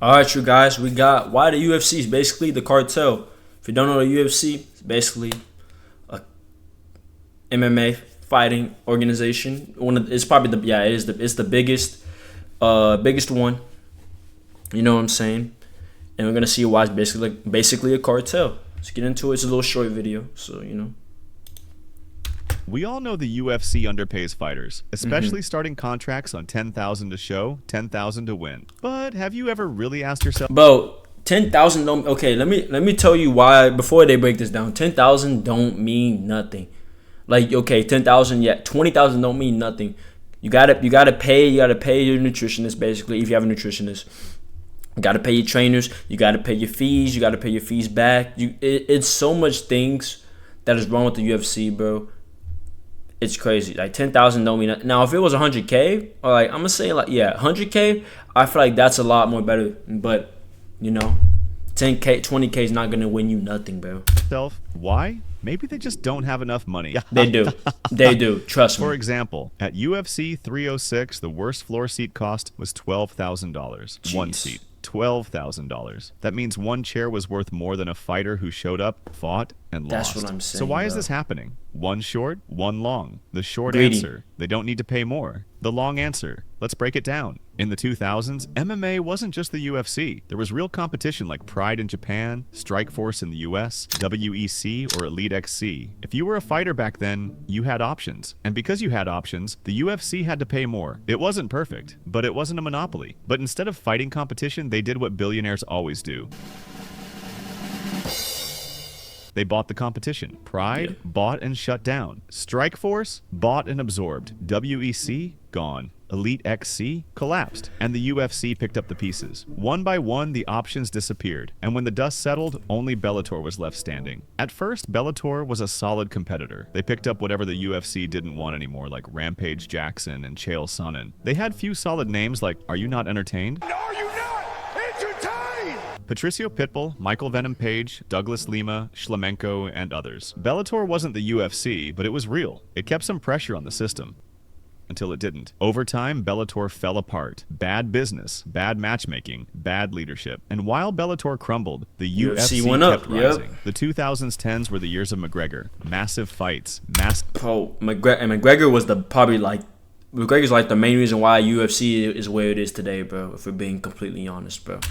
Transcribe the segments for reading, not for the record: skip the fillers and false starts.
All right, you guys, we got why the UFC is basically the cartel. If you don't know the UFC, it's basically a MMA fighting organization. It's probably it's the biggest one. You know what I'm saying? And we're gonna see why it's basically a cartel. Let's get into it. It's a little short video, so you know. We all know the UFC underpays fighters, especially starting contracts on $10,000 to show, $10,000 to win. But have you ever really asked yourself, Bro, 10,000 don't. Okay, let me tell you why before they break this down. 10,000 don't mean nothing. Like, okay, 10,000, yeah, 20,000 don't mean nothing. You gotta pay your nutritionist basically if you have a nutritionist. You gotta pay your trainers. You gotta pay your fees. You gotta pay your fees back. It's so much things that is wrong with the UFC, bro. It's crazy. Like 10,000 don't mean nothing. Now if it was 100K, or like I'm gonna say like 100K, I feel like that's a lot more better. But you know, 10K, 20K is not gonna win you nothing, bro. Why? Maybe they just don't have enough money. They do. They do. Trust me. For example, at UFC 306, the worst floor seat cost was $12,000. One seat. $12,000. That means one chair was worth more than a fighter who showed up, fought, and lost. That's what I'm saying. So why is bro. this happening? One short, one long. The short Greedy. answer, they don't need to pay more. The long answer, let's break it down. In the 2000s, MMA wasn't just the UFC. There was real competition like Pride in Japan, Strikeforce in the US, WEC, or Elite XC. If you were a fighter back then, you had options. And because you had options, the UFC had to pay more. It wasn't perfect, but it wasn't a monopoly. But instead of fighting competition, they did what billionaires always do. They bought the competition. Pride, bought and shut down. Strikeforce, bought and absorbed. WEC, gone. Elite XC, collapsed. And the UFC picked up the pieces. One by one, the options disappeared. And when the dust settled, only Bellator was left standing. At first, Bellator was a solid competitor. They picked up whatever the UFC didn't want anymore, like Rampage Jackson and Chael Sonnen. They had few solid names like Are You Not Entertained? Are you not entertained? Patricio Pitbull, Michael Venom Page, Douglas Lima, Shlemenko, and others. Bellator wasn't the UFC, but it was real. It kept some pressure on the system. Until it didn't. Over time, Bellator fell apart. Bad business, bad matchmaking, bad leadership. And while Bellator crumbled, the UFC went up. kept rising. The 2010s were the years of McGregor. Massive fights. McGregor was McGregor's like the main reason why UFC is where it is today, bro. If we're being completely honest, bro.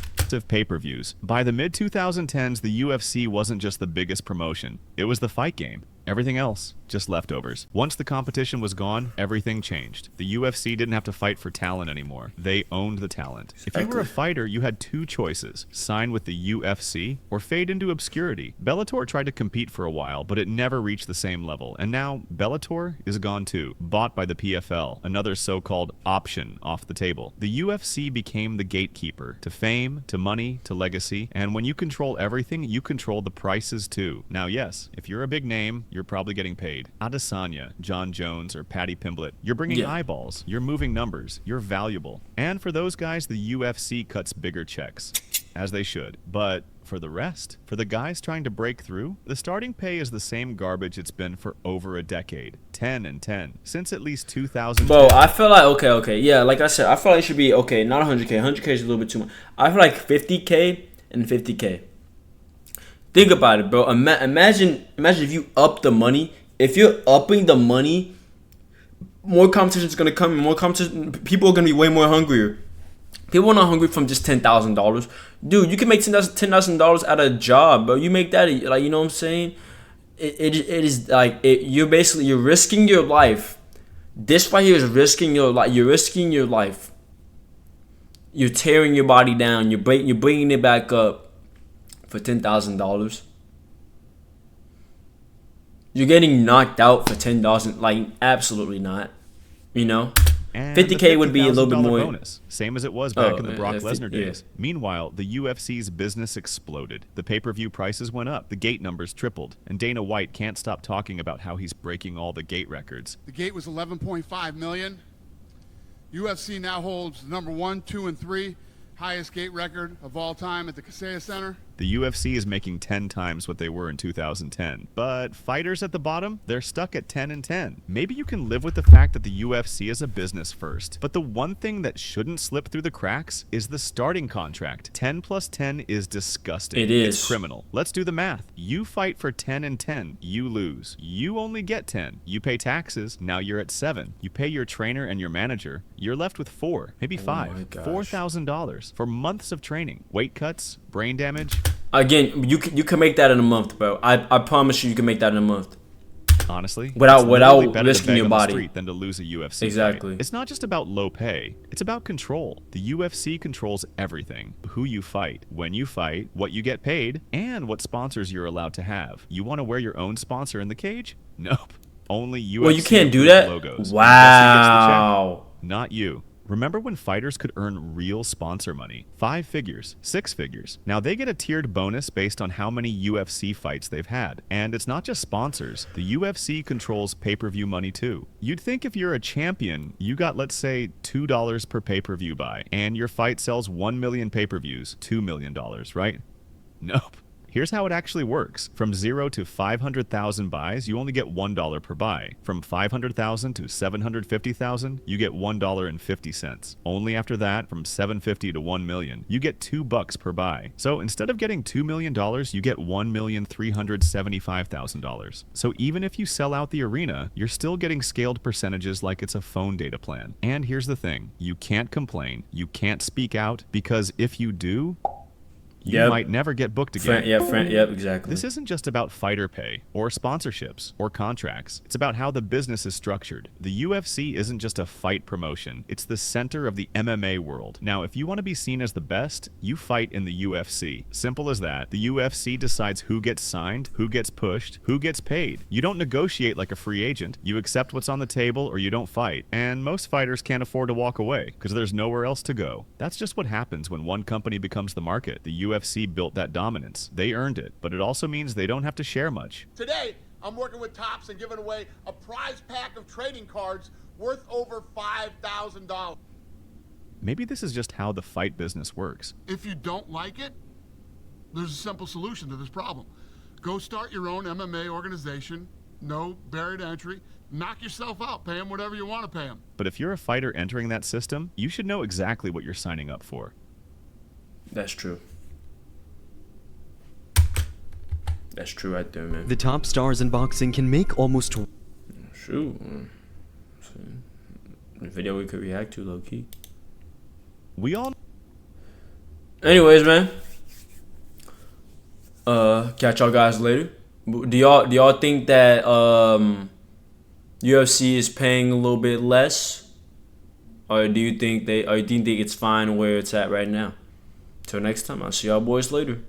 Pay-per-views. By the mid-2010s, the UFC wasn't just the biggest promotion. It was the fight game. Everything else, just leftovers. Once the competition was gone, everything changed. The UFC didn't have to fight for talent anymore. They owned the talent. If you were a fighter, you had two choices. Sign with the UFC or fade into obscurity. Bellator tried to compete for a while, but it never reached the same level. And now, Bellator is gone too. Bought by the PFL, another so-called option off the table. The UFC became the gatekeeper to fame, to money, to legacy. And when you control everything, you control the prices too. Now, yes, if you're a big name, you're probably getting paid. Adesanya, John Jones, or Paddy Pimblett. You're bringing eyeballs. You're moving numbers. You're valuable. And for those guys, the UFC cuts bigger checks. As they should. But for the rest, for the guys trying to break through, the starting pay is the same garbage it's been for over a decade. 10 and 10. Since at least 2000. Bro, I feel like, okay. Yeah, like I said, I feel like it should be, okay, not 100K. 100K is a little bit too much. I feel like 50K and 50K. Think about it, bro. Imagine if you up the money. If you're upping the money, more competition is gonna come. More competition. People are gonna be way more hungrier. People are not hungry from just $10,000, dude. You can make $10,000 at a job, bro. You make that, like, you know what I'm saying? It is like you're risking your life. This right here is risking your life. You're risking your life. You're tearing your body down. You're bringing it back up. For $10,000, you're getting knocked out for $10,000. Like, absolutely not. You know, and 50K would be a little bit more bonus, same as it was back in the Brock Lesnar days. Meanwhile, the UFC's business exploded. The pay-per-view prices went up. The gate numbers tripled, and Dana White can't stop talking about how he's breaking all the gate records. The gate was 11.5 million. UFC now holds number 1, 2, and 3. Highest gate record of all time at the Kaseya Center. The UFC is making 10 times what they were in 2010. But fighters at the bottom, they're stuck at 10 and 10. Maybe you can live with the fact that the UFC is a business first. But the one thing that shouldn't slip through the cracks is the starting contract. 10 plus 10 is disgusting. It is. It's criminal. Let's do the math. You fight for 10 and 10. You lose. You only get 10. You pay taxes. Now you're at 7. You pay your trainer and your manager. You're left with 4, maybe 5. $4,000 for months of training. Weight cuts, brain damage. Again, you can make that in a month, bro. I promise you can make that in a month. Honestly, without it's literally better risking to beg your on the body street than to lose a UFC Exactly. fight. It's not just about low pay. It's about control. The UFC controls everything. Who you fight, when you fight, what you get paid, and what sponsors you're allowed to have. You want to wear your own sponsor in the cage? Nope. Only UFC. Well, you can't do that? Logos. Wow. Not you. Remember when fighters could earn real sponsor money? 5 figures, 6 figures. Now they get a tiered bonus based on how many UFC fights they've had. And it's not just sponsors. The UFC controls pay-per-view money too. You'd think if you're a champion, you got, let's say, $2 per pay-per-view buy, and your fight sells 1 million pay-per-views, $2 million, right? Nope. Here's how it actually works. From 0 to 500,000 buys, you only get $1 per buy. From 500,000 to 750,000, you get $1.50. Only after that, from 750 to 1 million, you get $2 per buy. So instead of getting $2 million, you get $1,375,000. So even if you sell out the arena, you're still getting scaled percentages like it's a phone data plan. And here's the thing, you can't complain, you can't speak out, because if you do, you might never get booked again. Yep, exactly. This isn't just about fighter pay, or sponsorships, or contracts. It's about how the business is structured. The UFC isn't just a fight promotion. It's the center of the MMA world. Now, if you want to be seen as the best, you fight in the UFC. Simple as that. The UFC decides who gets signed, who gets pushed, who gets paid. You don't negotiate like a free agent. You accept what's on the table, or you don't fight. And most fighters can't afford to walk away, because there's nowhere else to go. That's just what happens when one company becomes the market. The UFC built that dominance. They earned it, but it also means they don't have to share much. Today, I'm working with Topps and giving away a prize pack of trading cards worth over $5,000. Maybe this is just how the fight business works. If you don't like it, there's a simple solution to this problem. Go start your own MMA organization, no barrier to entry, knock yourself out, pay them whatever you want to pay them. But if you're a fighter entering that system, you should know exactly what you're signing up for. That's true. That's true right there, man. The top stars in boxing can make almost... Shoot. The video we could react to, low-key. We all... Anyways, man. Catch y'all guys later. Do y'all think that UFC is paying a little bit less? Or do you think it's fine where it's at right now? Till next time, I'll see y'all boys later.